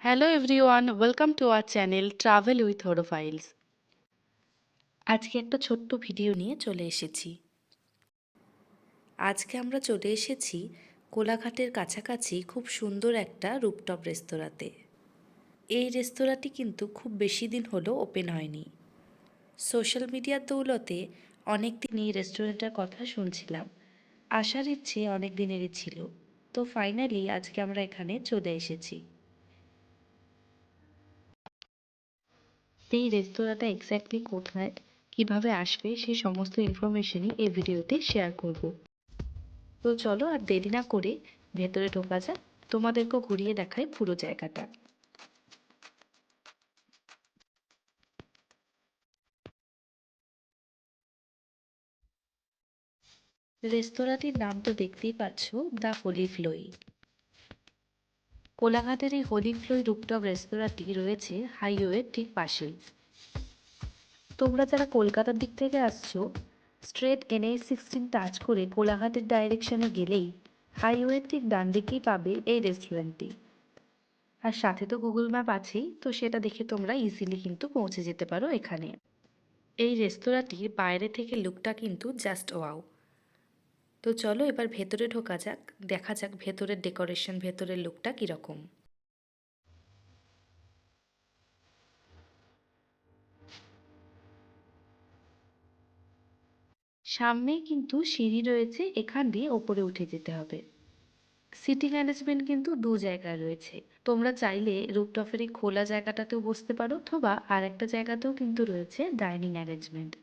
Hello everyone, welcome to our channel travel with হরোফাইলস। আজকে একটা ছোট্ট ভিডিও নিয়ে চলে এসেছি। আজকে আমরা চলে এসেছি কোলাঘাটের কাছাকাছি খুব সুন্দর একটা রুপটপ রেস্তোরাঁতে। এই রেস্তোরাঁটি কিন্তু খুব বেশি দিন হলো ওপেন হয়নি। সোশ্যাল মিডিয়ার দৌলতে অনেক দিনই রেস্টুরেন্টের কথা শুনছিলাম, আসার ইচ্ছে অনেক দিনেরই ছিল। তো ফাইনালি আজকে আমরা এখানে চলে এসেছি। এই রেস্তোরাঁটা এক্স্যাক্টলি কোথায়, কিভাবে আসবে, সেই সমস্ত ইনফরমেশনই এই ভিডিওতে শেয়ার করব। তো চলো আর দেরি না করে ভেতরে ঢোকা যাক, তোমাদেরকেও ঘুরিয়ে দেখাই পুরো জায়গাটা। রেস্তোরাঁটির নাম তো দেখতেই পাচ্ছ, দ্য হোলি ফ্লোই। কোলাঘাটের এই হোলি ফ্লোই রুপটপ রেস্তোরাঁটি রয়েছে হাইওয়ের ঠিক পাশেই। তোমরা যারা কলকাতার দিক থেকে আসছো, স্ট্রেট NH-16 টাচ করে কোলাঘাটের ডাইরেকশনে গেলেই হাইওয়ের ঠিক ডান দিকেই পাবে এই রেস্টুরেন্টটি। আর সাথে তো গুগল ম্যাপ আছেই, তো সেটা দেখে তোমরা ইজিলি কিন্তু পৌঁছে যেতে পারো এখানে। এই রেস্তোরাঁটির বাইরে থেকে লুকটা কিন্তু জাস্ট ওয়াও। তো চলো এবার ভেতরে ঢোকা যাক, দেখা যাক ভেতরের ডেকোরেশন, ভেতরের লুকটা কীরকম। সামনেই কিন্তু সিঁড়ি রয়েছে, এখান দিয়ে ওপরে উঠে যেতে হবে। সিটিং অ্যারেঞ্জমেন্ট কিন্তু দু জায়গায় রয়েছে। তোমরা চাইলে রুফটপের এই খোলা জায়গাটাতেও বসতে পারো, অথবা আর একটা জায়গাতেও কিন্তু রয়েছে ডাইনিং অ্যারেঞ্জমেন্ট।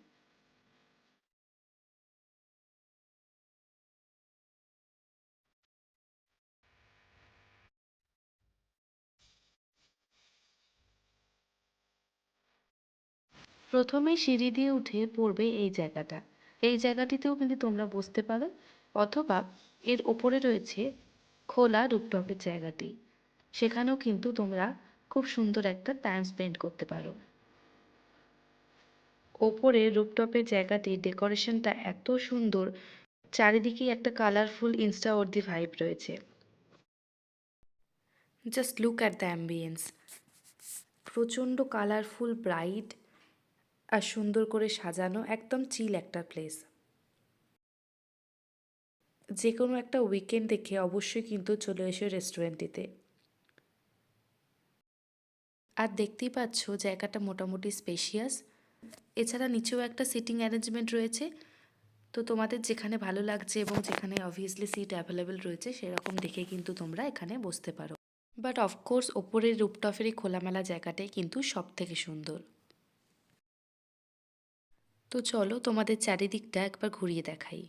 প্রথমেই সিঁড়ি দিয়ে উঠে পড়বে এই জায়গাটা। এই জায়গাটিতেও কিন্তু তোমরা বসতে পারো, অথবা এর ওপরে রয়েছে খোলা রুফটপের জায়গাটি, সেখানেও কিন্তু তোমরা খুব সুন্দর একটা টাইম স্পেন্ড করতে পারো। ওপরে রুফটপের জায়গাটির ডেকোরেশনটা এত সুন্দর, চারিদিকেই একটা কালারফুল ইনস্টা ওর্দি ভাইব রয়েছে। Just look at the ambience, প্রচণ্ড কালারফুল, ব্রাইট আর সুন্দর করে সাজানো, একদম চিল একটা প্লেস। যে কোনো একটা উইকেন্ড দেখে অবশ্যই কিন্তু চলে এসো রেস্টুরেন্টটিতে। আর দেখতেই পাচ্ছ জায়গাটা মোটামুটি স্পেশিয়াস। এছাড়া নিচেও একটা সিটিং অ্যারেঞ্জমেন্ট রয়েছে। তো তোমাদের যেখানে ভালো লাগছে এবং যেখানে অবভিয়াসলি সিট অ্যাভেলেবেল রয়েছে সেরকম দেখে কিন্তু তোমরা এখানে বসতে পারো। বাট অফকোর্স ওপরের রুপটপের এই খোলামেলা জায়গাটাই কিন্তু সব থেকে সুন্দর। তো চলো তোমাদের চারিদিকটা একবার ঘুরিয়ে দেখাই।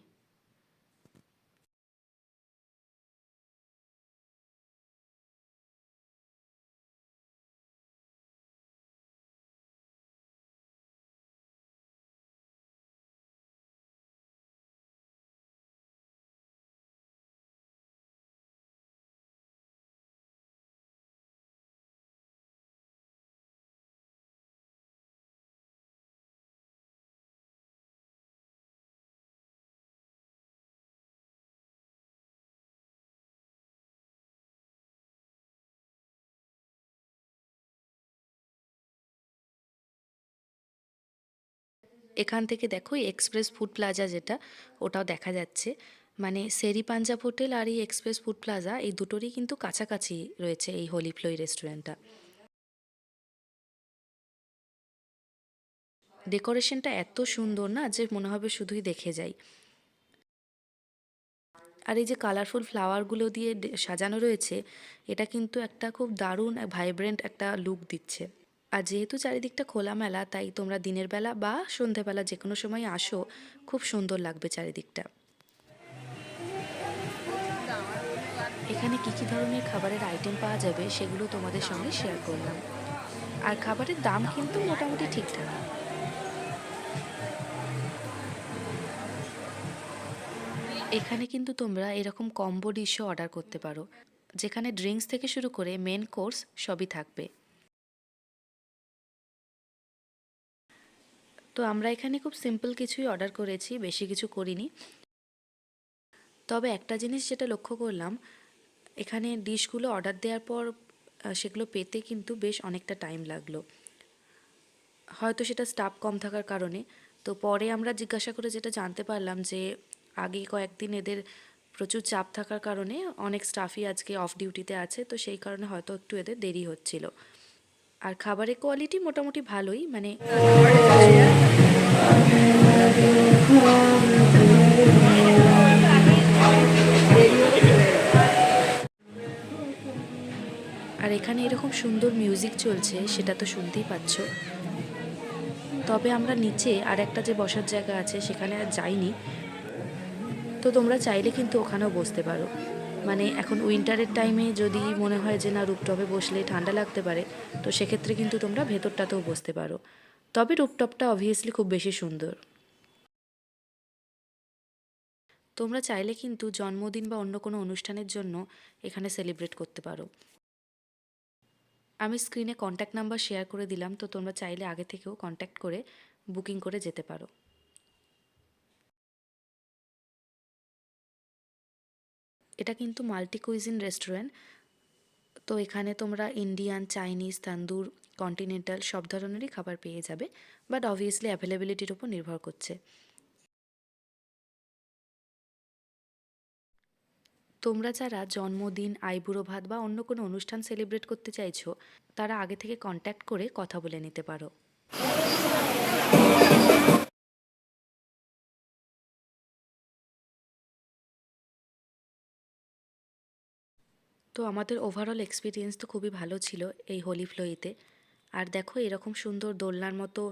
এখান থেকে দেখো এক্সপ্রেস ফুড প্লাজা যেটা, ওটাও দেখা যাচ্ছে। মানে সেরি পাঞ্জাব হোটেল আর এই এক্সপ্রেস ফুড প্লাজা এই দুটোরই কিন্তু কাছাকাছি রয়েছে এই হোলি ফ্লোই রেস্টুরেন্টটা। ডেকোরেশনটা এত সুন্দর না যে মনে হবে শুধুই দেখে যাই। আর এই যে কালারফুল ফ্লাওয়ারগুলো দিয়ে সাজানো রয়েছে, এটা কিন্তু একটা খুব দারুণ ভাইব্রেন্ট একটা লুক দিচ্ছে। আর যেহেতু চারিদিকটা খোলামেলা, তাই তোমরা দিনের বেলা বা সন্ধেবেলা যে কোনো সময় আসো, খুব সুন্দর লাগবে চারিদিকটা। এখানে কী কী ধরনের খাবারের আইটেম পাওয়া যাবে সেগুলো তোমাদের সঙ্গে শেয়ার করলাম। আর খাবারের দাম কিন্তু মোটামুটি ঠিকঠাক। এখানে কিন্তু তোমরা এরকম কম্বো ডিশও অর্ডার করতে পারো, যেখানে ড্রিঙ্কস থেকে শুরু করে মেন কোর্স সবই থাকবে। তো আমরা এখানে খুব সিম্পল কিছুই অর্ডার করেছি, বেশি কিছু করিনি। তবে একটা জিনিস যেটা লক্ষ্য করলাম, এখানে ডিশগুলো অর্ডার দেওয়ার পর সেগুলো পেতে কিন্তু বেশ অনেকটা টাইম লাগলো। হয়তো সেটা স্টাফ কম থাকার কারণে। তো পরে আমরা জিজ্ঞাসা করে যেটা জানতে পারলাম যে আগে কয়েকদিন এদের প্রচুর চাপ থাকার কারণে অনেক স্টাফই আজকে অফ ডিউটিতে আছে, তো সেই কারণে হয়তো একটু এদের দেরি হচ্ছিল। আর খাবারের কোয়ালিটি মোটামুটি ভালোই, মানে আর এখানে এরকম সুন্দর মিউজিক চলছে সেটা তো শুনতেই পাচ্ছ। তবে আমরা নিচে আর একটা যে বসার জায়গা আছে সেখানে আর যাইনি। তো তোমরা চাইলে কিন্তু ওখানেও বসতে পারো। মানে এখন উইন্টারের টাইমে যদি মনে হয় যে না রুপটপে বসলে ঠান্ডা লাগতে পারে, তো সেক্ষেত্রে কিন্তু তোমরা ভেতরটাতেও বসতে পারো। তবে রুপটপটা অবভিয়াসলি খুব বেশি সুন্দর। তোমরা চাইলে কিন্তু জন্মদিন বা অন্য কোনো অনুষ্ঠানের জন্য এখানে সেলিব্রেট করতে পারো। আমি স্ক্রিনে কন্ট্যাক্ট নাম্বার শেয়ার করে দিলাম, তো তোমরা চাইলে আগে থেকেও কন্ট্যাক্ট করে বুকিং করে যেতে পারো। এটা কিন্তু মাল্টি কুইজিন রেস্টুরেন্ট। তো এখানে তোমরা ইন্ডিয়ান, চাইনিজ, তান্দুর, কন্টিনেন্টাল সব ধরনেরই খাবার পেয়ে যাবে, বাট অবভিয়াসলি অ্যাভেলেবিলিটির উপর নির্ভর করছে। তোমরা যারা জন্মদিন, আইবুড়ো ভাত বা অন্য কোনো অনুষ্ঠান সেলিব্রেট করতে চাইছো, তারা আগে থেকে কন্ট্যাক্ট করে কথা বলে নিতে পারো। তো আমাদের ওভারঅল এক্সপিরিয়েন্স তো খুবই ভালো ছিল এই হোলি ফ্লোইতে। আর দেখো এরকম সুন্দর দোলনার মতো,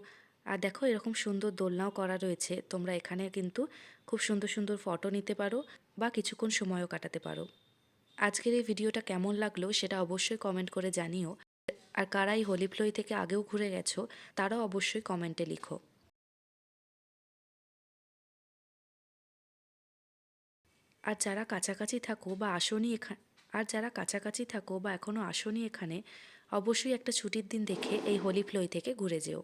আর দেখো এরকম সুন্দর দোলনাও করা রয়েছে। তোমরা এখানে কিন্তু খুব সুন্দর সুন্দর ফটো নিতে পারো বা কিছুক্ষণ সময়ও কাটাতে পারো। আজকের এই ভিডিওটা কেমন লাগলো সেটা অবশ্যই কমেন্ট করে জানিও। আর কারা এই হোলি ফ্লোই থেকে আগেও ঘুরে গেছো তারাও অবশ্যই কমেন্টে লিখো। আর যারা কাছাকাছি থাকো বা আসোনি এখানে আর যারা কাছাকাছি থাকো বা এখনও আসোনি এখানে, অবশ্যই একটা ছুটির দিন দেখে এই হোলি ফ্লোই থেকে ঘুরে যেও।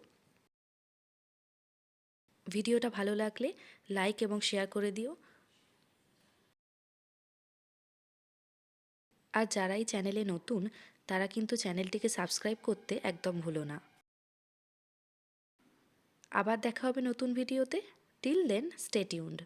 ভিডিওটা ভালো লাগলে লাইক এবং শেয়ার করে দিও। আর যারা এই চ্যানেলে নতুন তারা কিন্তু চ্যানেলটিকে সাবস্ক্রাইব করতে একদম ভুলো না। আবার দেখা হবে নতুন ভিডিওতে। Till then stay tuned.